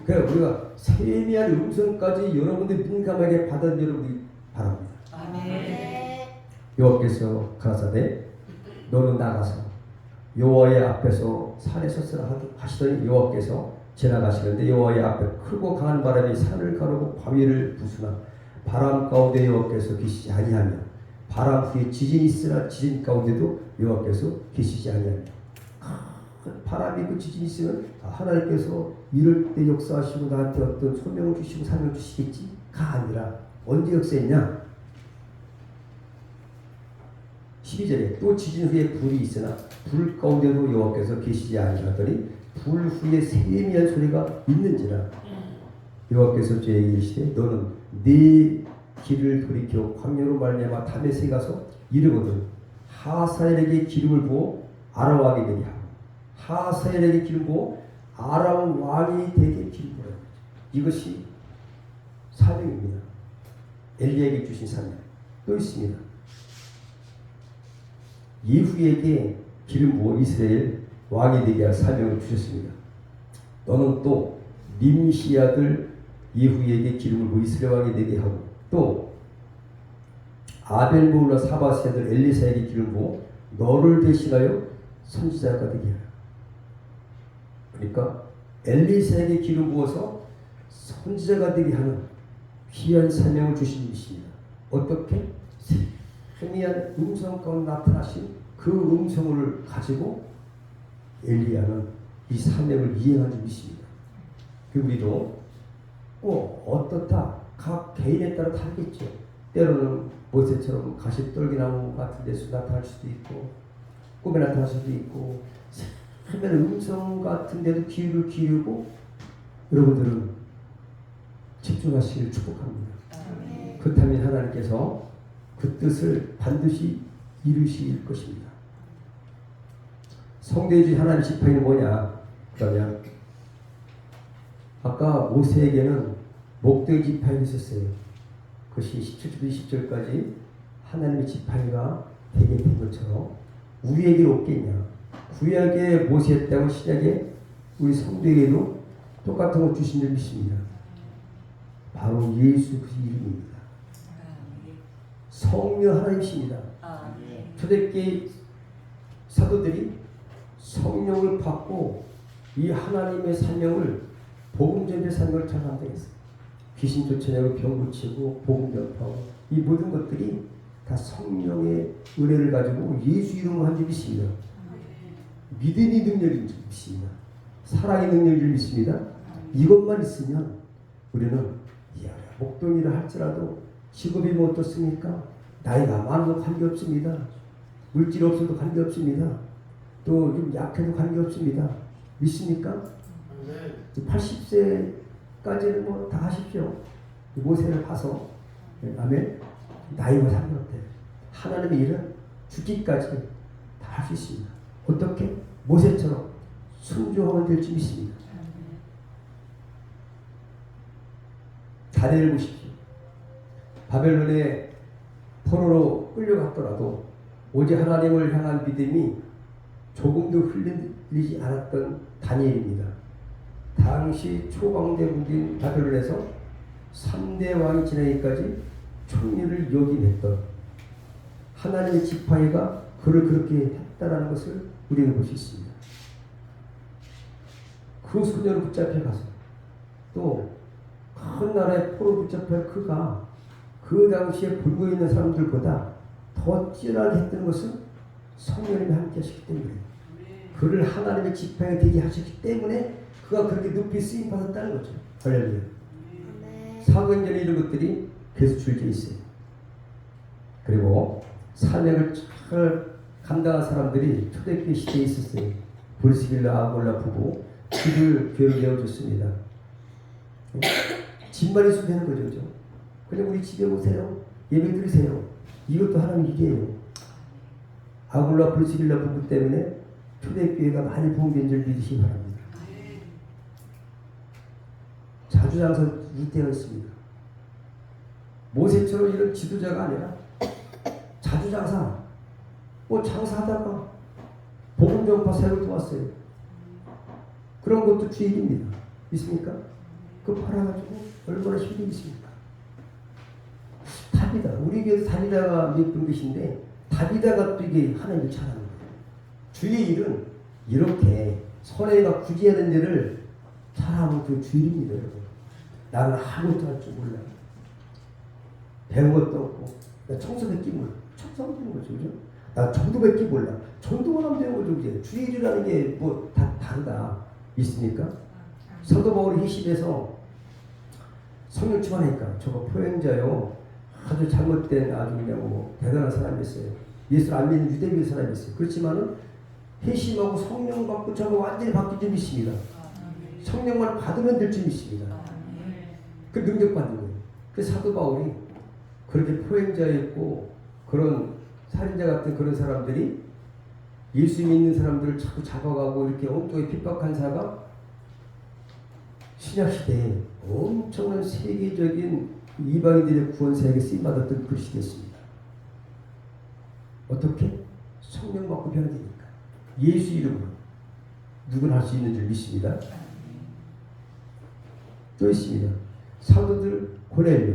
그래서 우리가 세미한 음성까지 여러분들이 민감하게 받아들이기 바랍니다. 여호와께서 가라사대 너는 나가서 여호와의 앞에서 산에 섰으라 하시더니 여호와께서 지나가시는데 여호와의 앞에 크고 강한 바람이 산을 가르고 바위를 부수나 바람 가운데 여호와께서 계시지 아니하며 바람 후에 지진이 있으나 지진 가운데도 여호와께서 계시지 아니하며 바람이 그 지진이 있으면 하나님께서 이럴 때 역사하시고 나한테 어떤 소명을 주시고 사명을 주시겠지가 아니라 언제 역사했냐? 12절에 또 지진 후에 불이 있으나 불 가운데도 여호와께서 계시지 아니하더니 불 후에 세미한 소리가 있는지라 여호와께서 저에게 이르시되 너는 네 길을 돌이켜 광야로 말미암아 다메섹에 가서 이르거든 하사엘에게 기름을 부어 아람 왕이 되게 하고 하사엘에게 기름 부어 아람 왕이 되게 기름 부어 이것이 사명입니다. 엘리야에게 주신 사명 또 있습니다. 예후에게 기름 부어 이스라엘 왕이 되게 할 사명을 주셨습니다. 너는 또 님시 아들 예후에게 기름을 부어 이스라엘 왕이 되게 하고 또 아벨 모울라 사바스의 아들 엘리사에게 기름을 부어 너를 대신하여 선지자가 되게 하라. 그러니까 엘리사에게 기름 부어서 선지자가 되게 하는 귀한 사명을 주신 분이십니다. 어떻게? 희미한 음성 가운데 나타나신 그 음성을 가지고 엘리야는 이 사명을 이행한 줄이십니다. 우리도 꼭 어떻다 각 개인에 따라 다르겠죠. 때로는 모세처럼 가시떨기나무 같은 데서 나타날 수도 있고 꿈에 나타날 수도 있고 희미한 음성 같은 데도 귀를 기울이고 여러분들은 집중하시길 축복합니다. 그렇다면 하나님께서 그 뜻을 반드시 이루실 것입니다. 성도의 주 하나님 지팡이는 뭐냐? 그러면 아까 모세에게는 목도의 지팡이가 있었어요. 그것이 17절부터 20절까지 하나님의 지팡이가 되게 된 것처럼 우리에게 없겠냐? 구약에 모세 했다고 신약에 우리 성도에게도 똑같은 것 주신 줄 믿습니다. 바로 예수 그 이름입니다. 성령 하나님이십니다. 초대교회 사도들이 성령을 받고 이 하나님의 사명을 복음 전의 사명을 잘 감당했어요. 귀신 쫓아내고 병 고치고 복음 전파하고 이 모든 것들이 다 성령의 은혜를 가지고 예수 이름으로 한 줄 믿습니다. 믿음이 능력인 줄 믿습니다. 사랑의 능력인 줄 믿습니다. 이것만 있으면 우리는 목동이라 할지라도 직업이 뭐 어떻습니까? 나이가 많아도 관계없습니다. 물질 없어도 관계없습니다. 또 좀 약해도 관계없습니다. 믿습니까? 80세까지는 뭐 다 하십시오. 모세를 봐서. 아멘. 나이와 상관없대요. 하나님의 일은 죽기까지 다 할 수 있습니다. 어떻게? 모세처럼 순종하면 될 줄 믿습니다. 다리를 보십시오. 바벨론에 포로로 끌려갔더라도 오직 하나님을 향한 믿음이 조금도 흘리지 않았던 다니엘입니다. 당시 초강대국인 바벨론에서 3대 왕이 지나기까지 총리를 역임했던 하나님의 지팡이가 그를 그렇게 했다라는 것을 우리가 볼 수 있습니다. 그 소녀를 붙잡혀 가서 또 큰 나라의 포로 붙잡혀 그가 그 당시에 불구에 있는 사람들보다 더 뛰어나게 했던 것은 성령님이 함께 하셨기 때문에 그를 하나님의 지팡이 되게 하셨기 때문에 그가 그렇게 높이 쓰임 받았다는 거죠. 할렐루야. 사도행전에 이런 것들이 계속 줄져 있어요. 그리고 사명을 잘 감당한 사람들이 초대교회 시대에 있었어요. 브리스길라 아골라 부부 그들 교회를 내어줬습니다. 집만 있어도 되는 거죠. 그냥 우리 집에 오세요. 예배 드리세요. 이것도 하나님 일이에요. 아골라 브리스길라 부부 때문에 초대교회가 많이 봉된 줄 믿으시기 바랍니다. 자주장사 이때가 있습니다. 모세처럼 이런 지도자가 아니라 자주장사 뭐 장사하다가 복음 전파 세력도 왔어요. 그런 것도 주의 일입니다. 있습니까? 그 팔아가지고 얼마나 힘이 있습니까? 다비다. 우리 교회에서 다비다가 몇 분 계신데 다비다가 또 이게 하나님을 잘하는 거예요. 주의 일은 이렇게 선행가 굳이 하는 일을 잘하면 그 주일입니다. 여러분. 나는 아무것도 할 줄 몰라. 배운 것도 없고 나 청소밖에 몰라. 청소하면 되는 거죠. 그죠? 나 전도밖에 몰라. 전도만 하면 되는 거죠. 이제 주일이라는 게 뭐 다 다르다. 있습니까? 사도 바울이 히십에서 성령 충만하니까 저거 포행자요. 아주 잘못된 아주 그냥 뭐 대단한 사람이었어요. 예수를 안 믿는 유대교의 사람이었어요. 그렇지만은 회심하고 성령 받고 저거 완전히 바뀐 줄 믿습니다. 성령만 받으면 될 줄 믿습니다. 그 능력 받는 거예요. 그 사도 바울이 그렇게 포행자였고 그런 살인자 같은 그런 사람들이 예수 믿는 사람들을 자꾸 잡아가고 이렇게 엉뚱하게 핍박한 사가 신약시대에 엄청난 세계적인 이방인들의 구원사에게 쓰임받았던 그 시대였습니다. 어떻게? 성령 받고 변화되니까. 예수 이름으로 누구나 할 수 있는 줄 믿습니다. 또 있습니다. 사도들 고넬료.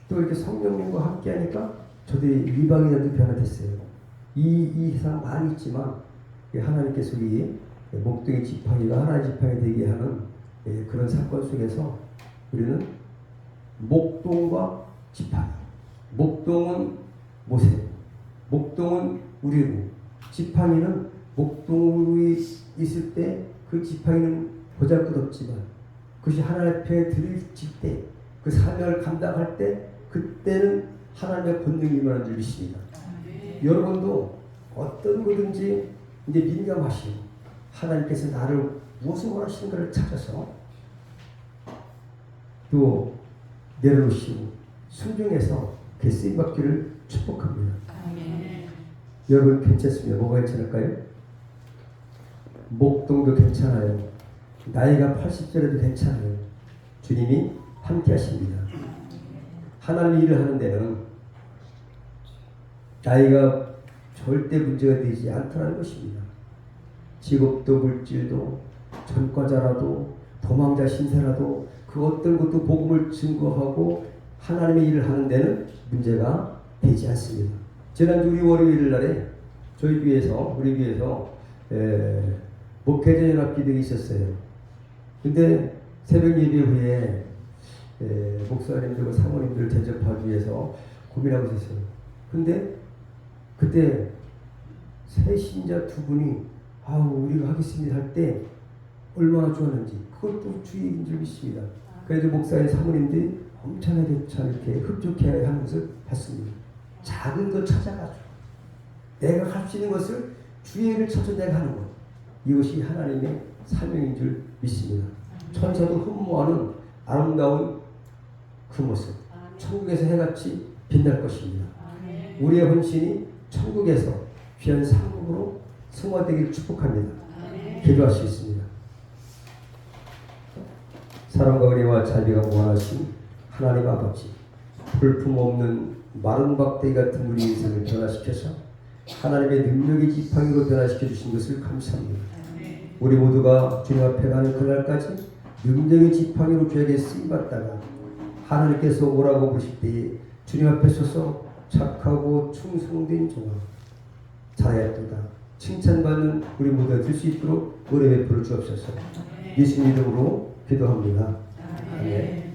또 이렇게 성령님과 함께하니까 저도 이방인들도 변화됐어요. 이 세상 많이 있지만 하나님께서 이 목동의 지팡이가 하나의 지팡이 되게 하는 그런 사건 속에서 우리는 목동과 지팡이. 목동은 모세, 목동은 우리고, 지팡이는 목동이 있을 때 그 지팡이는 보잘것없지만 그것이 하나님 앞에 들이칠 때, 그 사명을 감당할 때, 그때는 하나님의 권능이 임하는 줄 믿습니다. 여러분도 어떤 거든지 이제 민감하시고 하나님께서 나를 무엇을 원하시는가를 찾아서 또 내려놓으시고 순종해서 그 쓰임받기를 축복합니다. 여러분 괜찮습니다. 뭐가 괜찮을까요? 목동도 괜찮아요. 나이가 80살에도 괜찮아요. 주님이 함께 하십니다. 하나님 일을 하는 데는 나이가 절대 문제가 되지 않다는 것입니다. 직업도 물질도 전과자라도 도망자 신세라도 그 어떤 것도 복음을 증거하고 하나님의 일을 하는 데는 문제가 되지 않습니다. 지난주 우리 월요일 날에 저희 교회에서 우리 교회에서 목회자 연합 기도가 있었어요. 근데 새벽 예배 후에 목사님들과 사모님들을 대접하기 위해서 고민하고 있었어요. 근데 그때 새 신자 두 분이 우리가 하겠습니다 할 때 얼마나 좋았는지 그것도 주의인 줄 믿습니다. 그래도 목사의 사모님들이 엄청나게 참 이렇게 흡족해 하는 것을 봤습니다. 작은 것 찾아가지고 내가 할 수 있는 것을 주의를 찾아 내가 하는 것, 이것이 하나님의 사명인 줄 믿습니다. 천사도 흠모하는 아름다운 그 모습, 천국에서 해같이 빛날 것입니다. 우리의 헌신이 천국에서 귀한 상급으로 승화되기를 축복합니다. 기도할 수 있습니다. 사랑과 은혜와 자비가 무한하신 하나님 아버지, 볼품없는 마른 박대기 같은 우리 인생을 변화시켜서 하나님의 능력의 지팡이로 변화시켜 주신 것을 감사합니다. 우리 모두가 주님 앞에 가는 그날까지 능력의 지팡이로 주에게 쓰임받다가 하나님께서 오라고 부르실 때에 주님 앞에 서서 착하고 충성된 종아 잘하였도다 칭찬받는 우리 모두가 될 수 있도록 은혜 베풀어 주옵소서. 예수님 이름으로 기도합니다. 아멘.